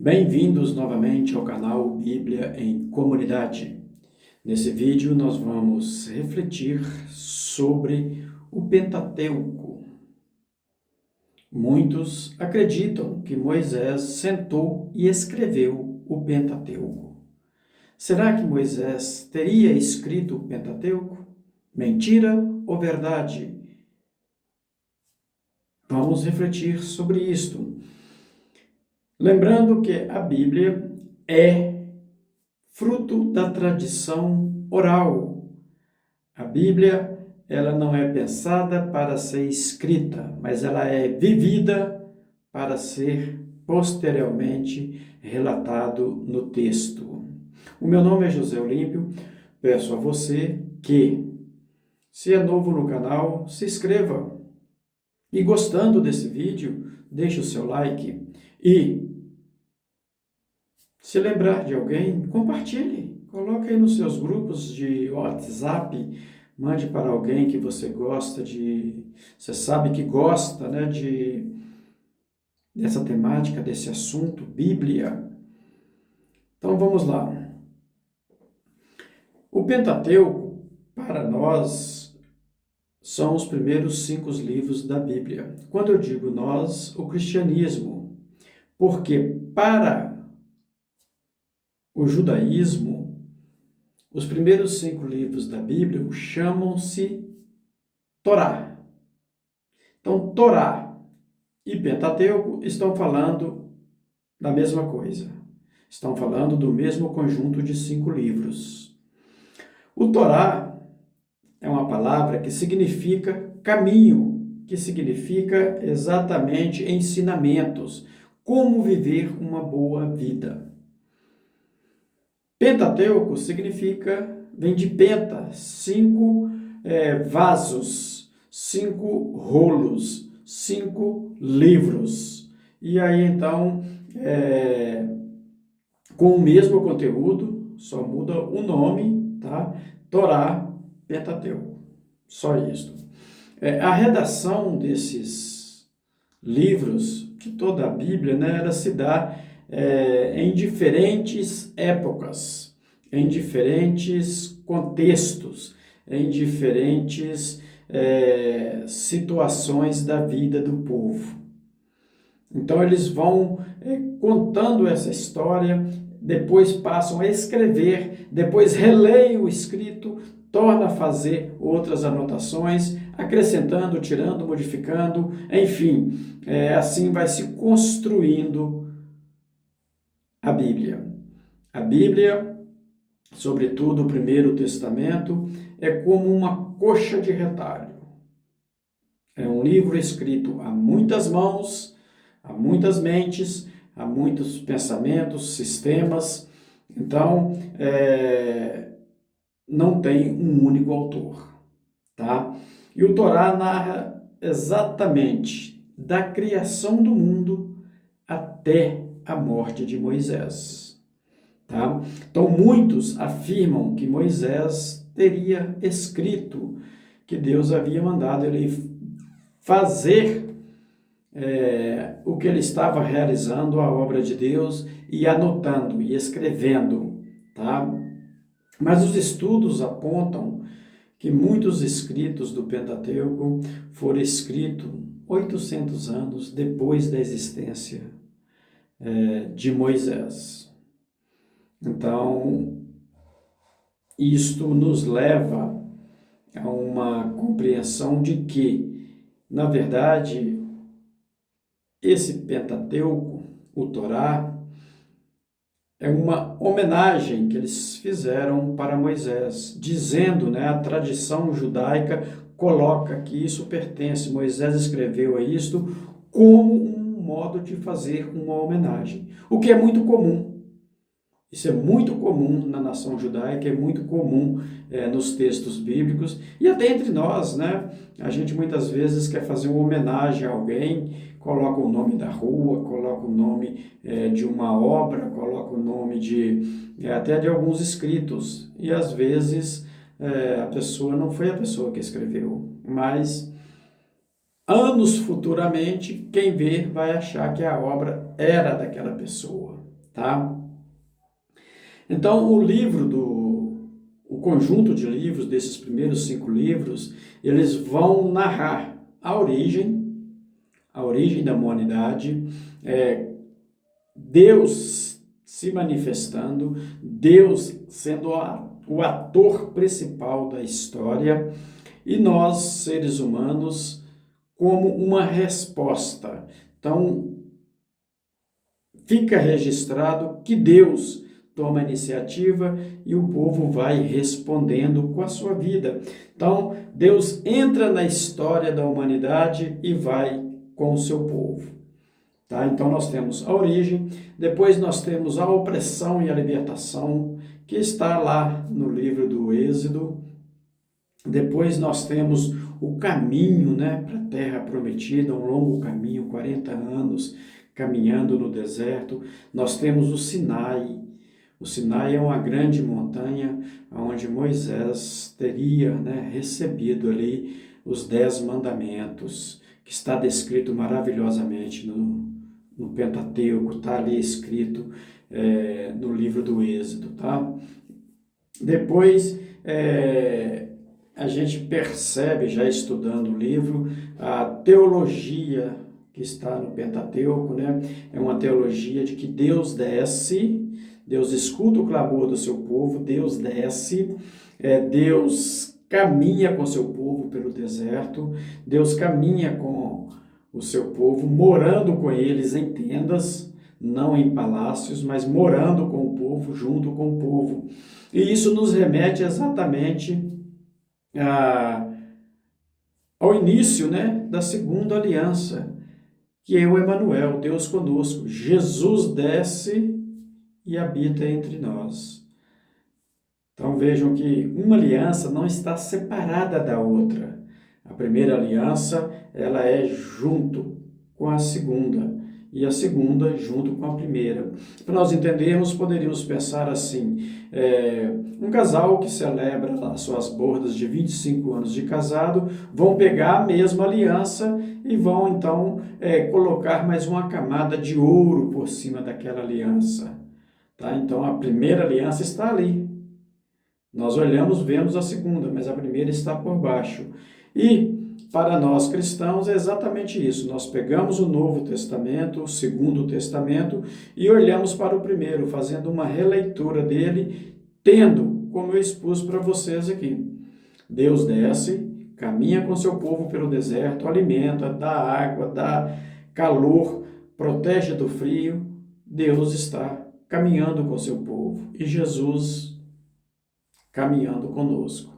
Bem-vindos novamente ao canal Bíblia em Comunidade. Nesse vídeo nós vamos refletir sobre o Pentateuco. Muitos acreditam que Moisés sentou e escreveu o Pentateuco. Será que Moisés teria escrito o Pentateuco? Mentira ou verdade? Vamos refletir sobre isto. Lembrando que a Bíblia é fruto da tradição oral. A Bíblia, ela não é pensada para ser escrita, mas ela é vivida para ser posteriormente relatado no texto. O meu nome é José Olímpio. Peço a você que, se é novo no canal, se inscreva. E gostando desse vídeo, deixe o seu like e se lembrar de alguém, compartilhe. Coloque aí nos seus grupos de WhatsApp, mande para alguém que você gosta você sabe que gosta, né, dessa temática, desse assunto, Bíblia. Então vamos lá. O Pentateuco, para nós, são os primeiros 5 livros da Bíblia. Quando eu digo nós, o cristianismo, porque para o judaísmo, os primeiros 5 livros da Bíblia chamam-se Torá. Então, Torá e Pentateuco estão falando da mesma coisa. Estão falando do mesmo conjunto de 5 livros. O Torá é uma palavra que significa caminho, que significa exatamente ensinamentos, como viver uma boa vida. Pentateuco vem de penta, 5 vasos, 5 rolos, 5 livros. E aí então, com o mesmo conteúdo, só muda o nome, tá? Torá, Pentateuco. Só isso. A redação desses livros, de toda a Bíblia, né, ela se dá em diferentes épocas, em diferentes contextos, em diferentes situações da vida do povo. Então eles vão contando essa história, depois passam a escrever, depois releem o escrito, torna a fazer outras anotações, acrescentando, tirando, modificando, enfim, assim vai se construindo a Bíblia. A Bíblia, sobretudo o Primeiro Testamento, é como uma coxa de retalho. É um livro escrito a muitas mãos, a muitas mentes, a muitos pensamentos, sistemas. Então, não tem um único autor, tá? E o Torá narra exatamente da criação do mundo até a morte de Moisés, tá? Então, muitos afirmam que Moisés teria escrito, que Deus havia mandado ele fazer o que ele estava realizando, a obra de Deus, e anotando e escrevendo, tá? Mas os estudos apontam que muitos escritos do Pentateuco foram escritos 800 anos depois da existência de Moisés. Então, isto nos leva a uma compreensão de que, na verdade, esse Pentateuco, o Torá, é uma homenagem que eles fizeram para Moisés, dizendo, né, a tradição judaica coloca que isso pertence, Moisés escreveu a isto como um modo de fazer uma homenagem, o que é muito comum. Isso é muito comum na nação judaica, é muito comum nos textos bíblicos e até entre nós, né? A gente muitas vezes quer fazer uma homenagem a alguém, coloca o nome da rua, coloca o nome de uma obra, coloca o nome até de alguns escritos e às vezes a pessoa não foi a pessoa que escreveu, mas anos futuramente, quem ver vai achar que a obra era daquela pessoa, tá? Então, o conjunto de livros, desses primeiros 5 livros, eles vão narrar a origem da humanidade, Deus se manifestando, Deus sendo o ator principal da história, e nós, seres humanos, como uma resposta. Então, fica registrado que Deus toma a iniciativa e o povo vai respondendo com a sua vida. Então, Deus entra na história da humanidade e vai com o seu povo. Tá? Então, nós temos a origem, depois nós temos a opressão e a libertação, que está lá no livro do Êxodo. Depois nós temos o caminho, né, para a terra prometida, um longo caminho, 40 anos caminhando no deserto. Nós temos o Sinai. O Sinai é uma grande montanha onde Moisés teria, né, recebido ali os 10 mandamentos, que está descrito maravilhosamente no Pentateuco, está ali escrito no livro do Êxodo. Tá? Depois, a gente percebe, já estudando o livro, a teologia que está no Pentateuco, né? É uma teologia de que Deus desce, Deus escuta o clamor do seu povo, Deus desce, Deus caminha com o seu povo pelo deserto, Deus caminha com o seu povo, morando com eles em tendas, não em palácios, mas morando com o povo, junto com o povo. E isso nos remete exatamente ao início, né, da segunda aliança, que é o Emanuel, Deus conosco. Jesus desce e habita entre nós. Então vejam que uma aliança não está separada da outra. A primeira aliança, ela é junto com a segunda, e a segunda junto com a primeira. Para nós entendermos, poderíamos pensar assim, um casal que celebra as suas bodas de 25 anos de casado, vão pegar a mesma aliança e vão então colocar mais uma camada de ouro por cima daquela aliança. Tá? Então a primeira aliança está ali. Nós olhamos, vemos a segunda, mas a primeira está por baixo. E para nós cristãos é exatamente isso. Nós pegamos o Novo Testamento, o Segundo Testamento, e olhamos para o primeiro, fazendo uma releitura dele, tendo, como eu expus para vocês aqui, Deus desce, caminha com seu povo pelo deserto, alimenta, dá água, dá calor, protege do frio. Deus está caminhando com seu povo. E Jesus caminhando conosco.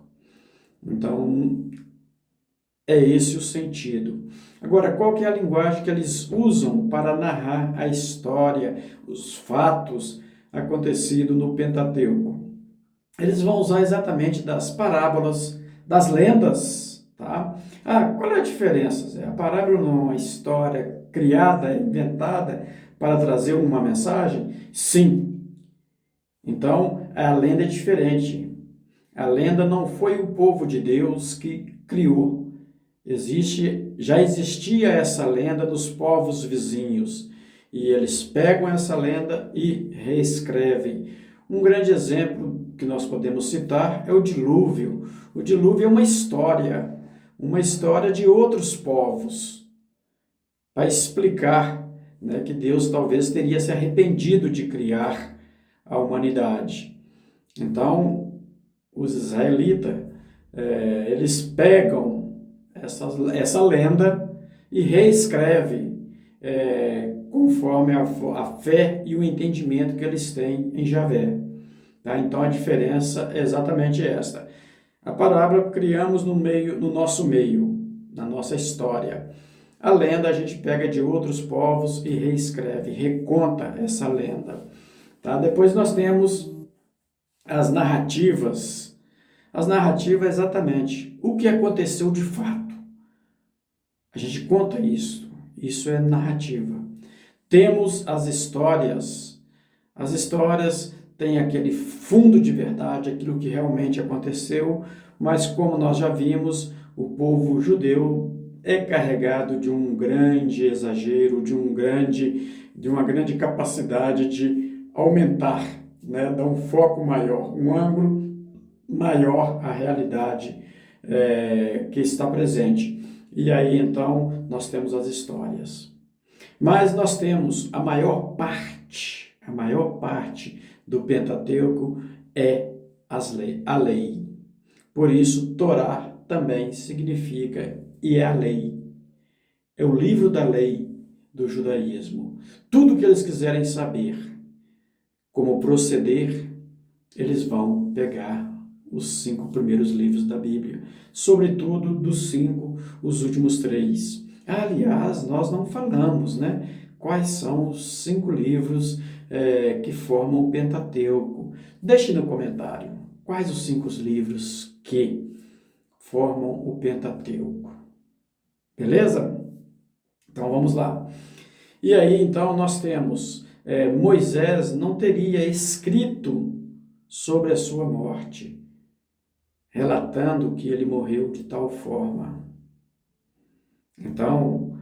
Então, é esse o sentido. Agora, qual que é a linguagem que eles usam para narrar a história, os fatos acontecidos no Pentateuco? Eles vão usar exatamente das parábolas, das lendas, tá? Qual é a diferença? A parábola não é uma história criada, inventada para trazer uma mensagem? Sim. Então, a lenda é diferente. A lenda não foi o povo de Deus que criou. Já existia essa lenda dos povos vizinhos. E eles pegam essa lenda e reescrevem. Um grande exemplo que nós podemos citar é o dilúvio. O dilúvio é uma história de outros povos, para explicar, né, que Deus talvez teria se arrependido de criar a humanidade. Então, os israelitas, eles pegam essa lenda e reescrevem conforme a fé e o entendimento que eles têm em Javé. Tá? Então, a diferença é exatamente esta. A parábola criamos no nosso meio, na nossa história. A lenda a gente pega de outros povos e reescreve, reconta essa lenda. Tá? Depois nós temos as narrativas. As narrativas é exatamente o que aconteceu de fato. A gente conta isso. Isso é narrativa. Temos as histórias. As histórias têm aquele fundo de verdade, aquilo que realmente aconteceu, mas como nós já vimos, o povo judeu é carregado de um grande exagero, de uma grande capacidade de aumentar, né, dar um foco maior, um ângulo maior à realidade que está presente. E aí então nós temos as histórias. Mas nós temos a maior parte do Pentateuco é a lei. Por isso, Torá também significa e é a lei. É o livro da lei do judaísmo. Tudo que eles quiserem saber, como proceder, eles vão pegar os 5 primeiros livros da Bíblia. Sobretudo dos 5, os últimos 3. Aliás, nós não falamos, né? Quais são os 5 livros que formam o Pentateuco. Deixe no comentário quais os 5 livros que formam o Pentateuco. Beleza? Então vamos lá. E aí então nós temos Moisés não teria escrito sobre a sua morte, relatando que ele morreu de tal forma. Então,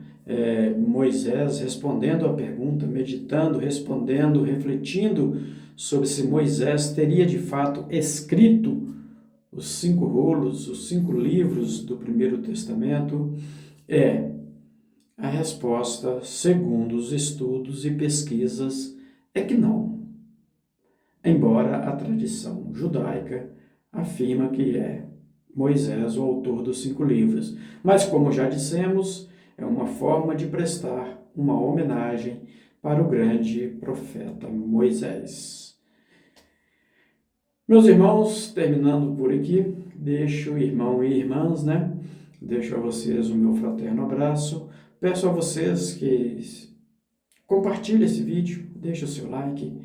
Moisés respondendo à pergunta, meditando, respondendo, refletindo sobre se Moisés teria de fato escrito os 5 rolos, os 5 livros do Primeiro Testamento, a resposta, segundo os estudos e pesquisas, é que não. Embora a tradição judaica afirma que é Moisés o autor dos 5 livros. Mas, como já dissemos, é uma forma de prestar uma homenagem para o grande profeta Moisés. Meus irmãos, terminando por aqui, deixo, irmão e irmãs, né? Deixo a vocês o meu fraterno abraço. Peço a vocês que compartilhem esse vídeo, deixe o seu like,